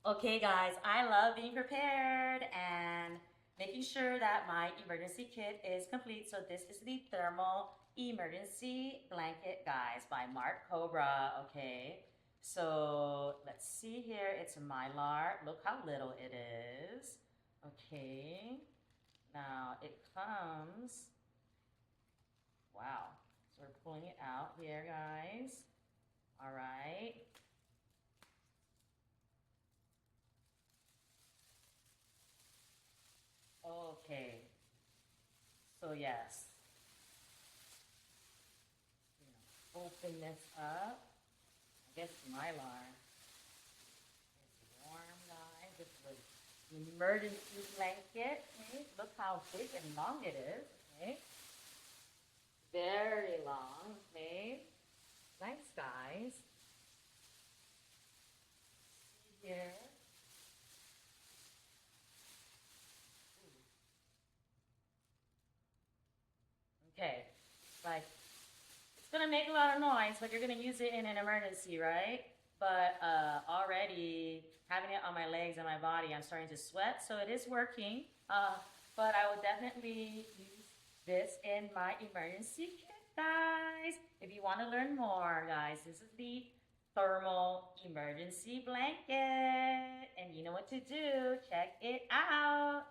Okay, guys, I love being prepared and making sure that my emergency kit is complete. So this is the thermal emergency blanket, guys, by Mart Cobra. Okay, so let's see here. It's a Mylar. Look how little it is. Okay, now it comes. Wow. So we're pulling it out here, guys. All right. Okay. So yes, open this up. I guess Mylar is warm, guys. This is an emergency blanket. Okay, look how big and long it is. Okay, very long. Okay, nice, guys. See here. Okay, like it's gonna make a lot of noise, but you're gonna use it in an emergency, right? But already having it on my legs and my body, I'm starting to sweat, so it is working. But I would definitely use this in my emergency kit, guys. If you want to learn more, guys, this is the thermal emergency blanket, and you know what to do. Check it out.